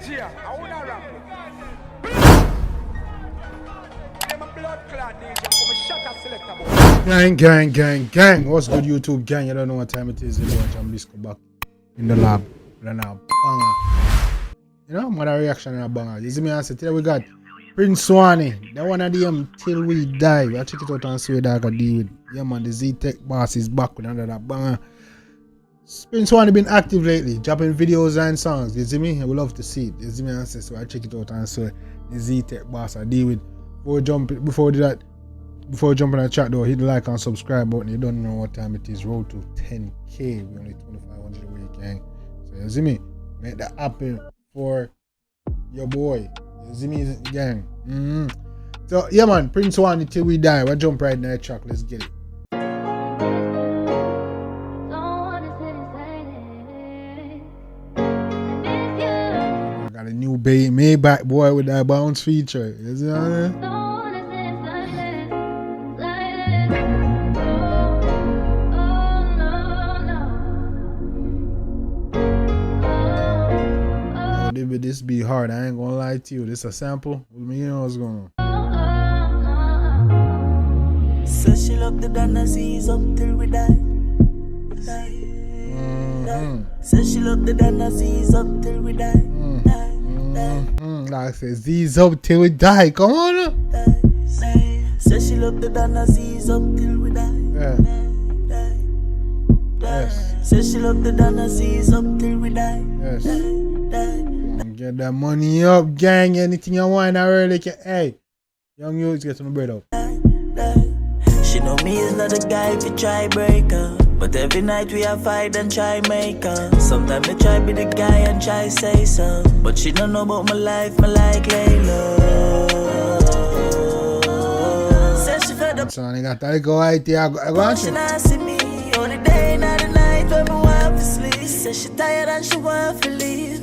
DJ, I wanna rap. I'm a blood clot DJ, I'm a shutter selector boy. Gang. What's good, YouTube gang? You don't know what time it is. You know, Jambisco back in the lab. Banger. You know, mother reaction in a banger. You see me answer. Today we got Prince Swanny. That one of them till we die. I check it out and see what I can deal with. Yeah man, the 𝐑𝐄𝐀 boss is back with another banger. Prince Swanny been active lately, dropping videos and songs. You see me? I would love to see it. You see me answer. So I check it out and see what the 𝐑𝐄𝐀 boss I deal with. Before jumping the chat though, hit the like and subscribe button. You don't know what time it is. Road to 10K. We only 2,500 away, gang. So you see me? Make that happen for your boy. You see me, gang? So yeah man, Prince Swanny till we die. We'll jump right in that track. Let's get it. I got a new Maybach boy with that bounce feature. You see what I mean? This be hard. I ain't gonna lie to you. This a sample. You know what's going on. So she love the dynasties up till we die. So she love the dynasties up till we die. Like I said, Z's up till we die. Come on. So she love the dynasties up till we die. Yes. So she love the dynasties up till we die. Yes. Get that money up, gang. Anything you want, I really can. Hey, young youths, get some bread up. She know me is not a guy if you try break her, but every night we have fight and try make her. Sometimes I try be the guy and try say so, but she don't know about my life, my like Layla. Says she fed up. So I got to go right here. I want She you. not see me on the day, not the night when we want to sleep. Says she tired and she want to leave.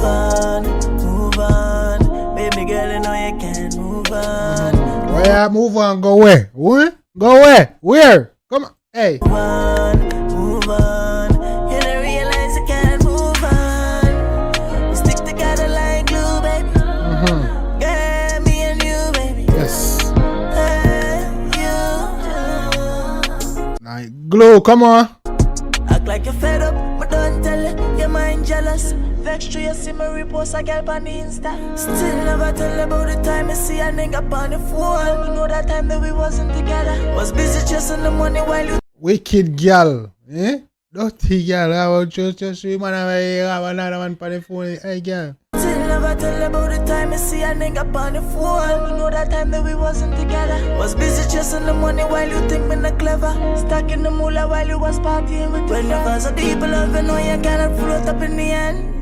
Move on, baby girl, you know you can't move on. Where move on? Go where? What? Go where? Where? Come on, hey. Move on, you don't realize you can't move on. We stick together like glue, baby. Girl, me and you, baby. Yes. You. Like glue, come on. Act like you're fed up, but don't tell you, your mind jealous. Vex through you see me repost a girl on the Insta. Still never tell about the time I see a nigga on the phone. You know that time that we wasn't together. Was busy chasing the money while you Wicked girl, eh? Dirty girl, I want just you man have another one on the phone. Hey girl. still never tell about the time I see a nigga on the phone. You know that time that we wasn't together. Was busy chasing the money while you think me not clever. Stuck in the moolah while you was partying with when the fans of people love you know you cannot float up in the end.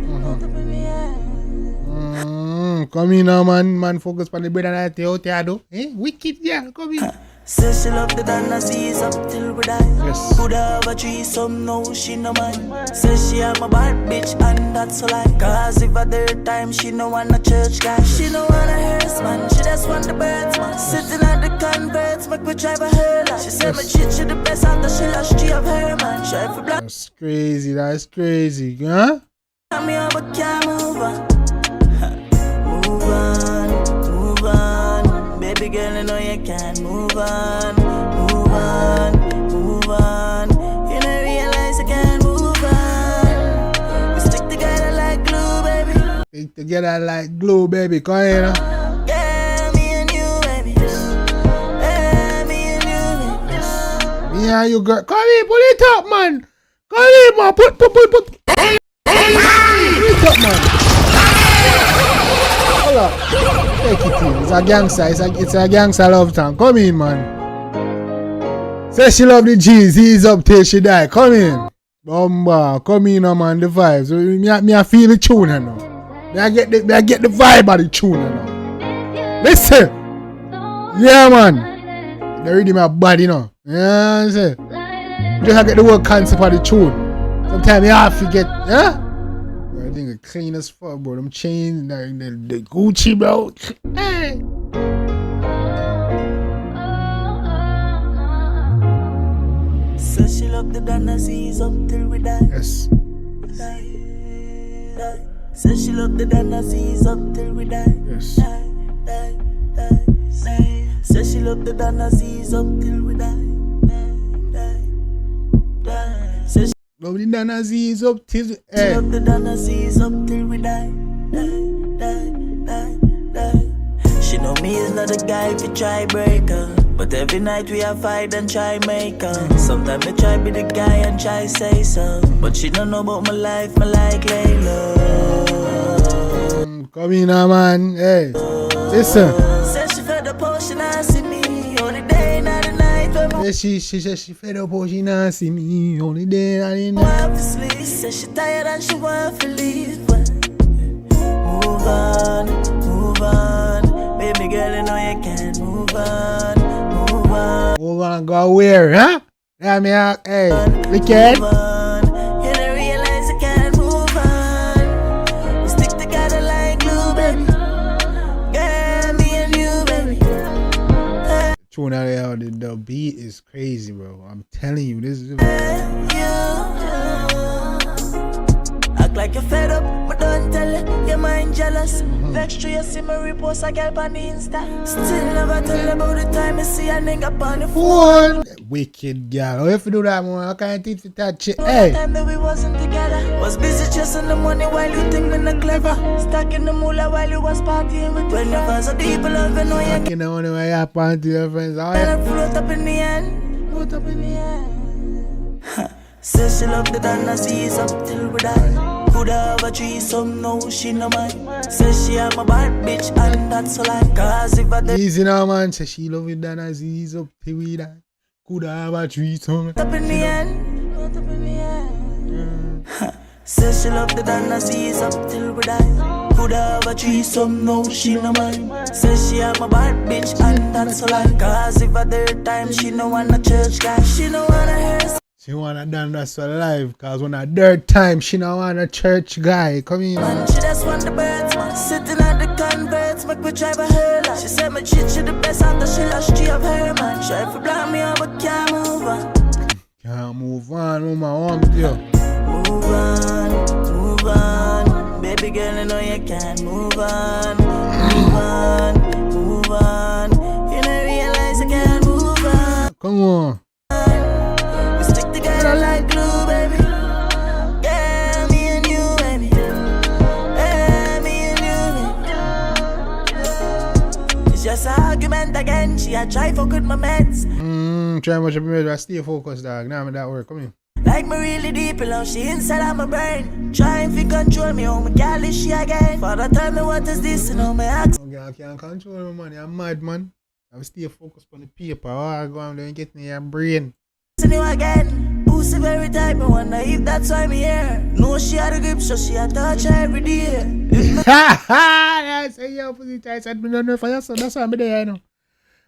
Come in now, man. Focus on the bread and I tell you what do. Eh? Wicked girl, come in. Say she love the dynasties up till we die. Yes. Could have a threesome, no, she no man. Say she am a bad bitch and that's a lie. Cause if at third time she no want a church guy. She no want a hearse man, she just want the birds man. Sitting at the converts, make me drive a her like. She said my shit she the best after she lost three of her man. Try for black. That's crazy, huh? Me up but can't move on. Move on, baby girl, you know you can't move on. You don't realize you can't move on. We stick together like glue, baby. Stick together like glue, baby. Come here, now. Yeah, me and you, baby. Yeah, me and you, baby. Me and you, girl. Come here, pull it up, man. Come here, man. Put. Pull it up, man. Hold up. Take it in. It's a gangster. It's a gangster love song. Come in, man. Say she love the G's. He's up till she die. Come in. Bomba. Come in, man. The vibes. So, me I feel the tune now. Me I get the vibe of the tune now. Listen. Yeah, man. They read my body now. Yeah, I say. Just I get the whole concept of the tune. Sometimes you have to get, yeah? I think the clean as fuck, bro. Them chains, the Gucci, bro. Hey. So she love the dynasties up till we die. Yes. Says she love the Danazies up till we die. Yes. Die, die, die, die. Says she love the Danazies up till we die. Die, die, die. Says Love the Danazies up till she hey. love the Danazies up till we die. Die, die, die, die. She know me is not a guy to try break her, but every night we have fight and try make her. Sometimes I try be the guy and try say so, but she don't know about my life, my like Layla. Come in now, man. Hey, listen. Says she fed the potion and see me only day not the night when my She said she fed up, she not see me only day and the night. wife is sleep. Says she tired and she want to leave, but move on, move on. Baby girl, you know you can't move on, move on. Hold on, go where, huh? Yeah, me, hey, wicked. Move on. You don't realize you can't move on. We stick together like glue, baby. Girl, me and you, baby. Tune out there, the beat is crazy, bro. I'm telling you, this is. You act like you're fed up, but don't tell it. Your mind jealous. Vex through you see me repost a girl on the Insta. Still never tell about the time you see a nigga on the phone. What? Wicked girl. How you do that, man? I can't teach you that shit. The Hey. time that we wasn't together, was busy chasing the money while you think me not clever. Stuck in the moolah while you was partying with when you find so deep love, you know you You know, when you're party, your friends. How you? can't float up in the end. Float up in the end. Says she love the Danazies up till we die. Coulda have a threesome, no she no mind. Says she am a bad bitch and that's a lie. Cause if I did Easy now, man. Say she love it, Danazies up till we die. Could have a threesome. up in the end, float up in the end. Says she love the Danazies up till we die. Coulda have a threesome, no she no mind. Says she am a bad bitch and that's a lie. Cause if I third time she no want a church guy. She no wanna hear. She wanna dance that's for life, cause when a third time she don't want a church guy. Come in. Man, she just want the birds, man. Sitting at the converts, make me drive a her like. She said my shit, she the best after she lost three of her, man. Try to block me out, but can't move on. Can't move on, with my arms, yo. Move on, move on. Baby girl, you know you can't move on. Move on, move on. You don't realize you can't move on. Come on. We stick together like glue, baby. Yeah, me and you, baby. Yeah, me and you, baby. It's just an argument again. She a try fuck with my meds. Try much of me, I stay focused, dog. Now I'm that work. Come in. Like me really deep below, she inside of my brain. Trying to control me, oh my girl is she again. Father tell me what is this, you know me ask. Okay, I can't control my money. I'm mad, man. I stay focused on the paper. I go and then get me your brain. You again, pussy very tight, me wonder if that's why me here. No, she had a grip, so she a touch her every day. Ha ha! I say yo, pussy tight. I don't know for you, so that's why I'm there, you know.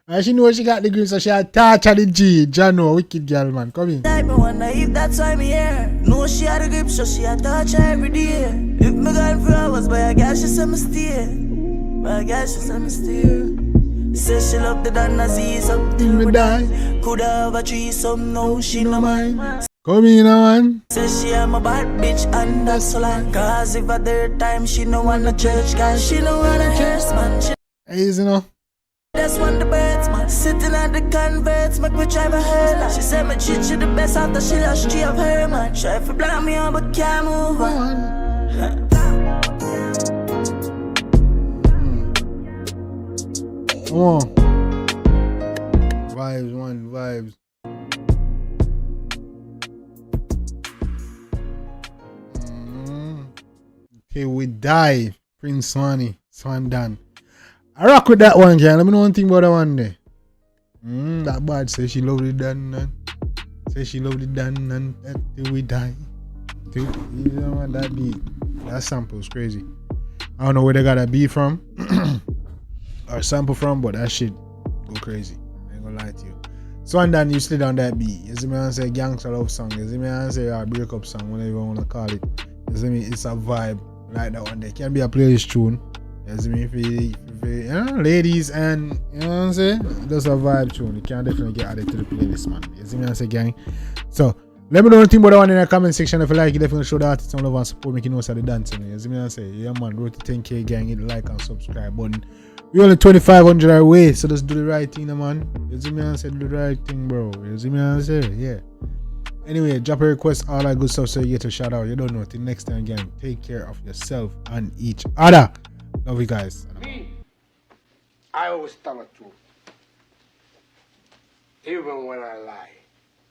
And she know she got the grip, so she a touch her the G. Jano, wicked girl, man. Come in. Tight, me wonder if that's why me here. No, she had a grip, so she a touch her every day. If me gone for hours, but I guess she said me stay. But I guess she said me stay. Says she love the Danazies up till we die. Coulda have a threesome, no she no mind. Come in, man. Says she am a bad bitch and that's a lie. Cause if a third time she no want a church guy. She no want a church man. She Easy, no. just want the birds man. Sitting at the converts, make me drive a her like. She said my shit she the best after she lost three of her man. Try to block me out but can't move on. Come on. Vibes, one, vibes. Okay, we die. Prince Swanny, Swandan. I rock with that one, girl. Let me know one thing about that one there. That bad say she love the dan. Say she love the dan till we die. Till, you know what that beat. That sample is crazy. I don't know where they got that beat from. Or sample from, but that shit go crazy. I ain't gonna lie to you. Swandan used to on that beat. You see me and say gangster love song. You see me and say a breakup song, whatever you wanna call it. You see me, it's a vibe like that one there. Can be a playlist tune. You see me, if you know, ladies and you know what I'm saying? That's a vibe tune. You can definitely get added to the playlist, man. You see me and say gang. So Let me know anything about the one in the comment section. If you like it, definitely show the artist some love and support. Make you know the dancing. You see me and say, yeah man, road to 10k gang, hit the like and subscribe button. We only 2,500 away, so just do the right thing, man. You see me and say, do the right thing, bro. You see me and say, yeah. Anyway, drop a request, all that good stuff, so you get a shout out. You don't know. Till next time, gang. Take care of yourself and each other. Love you guys. Me, I always tell the truth. Even when I lie.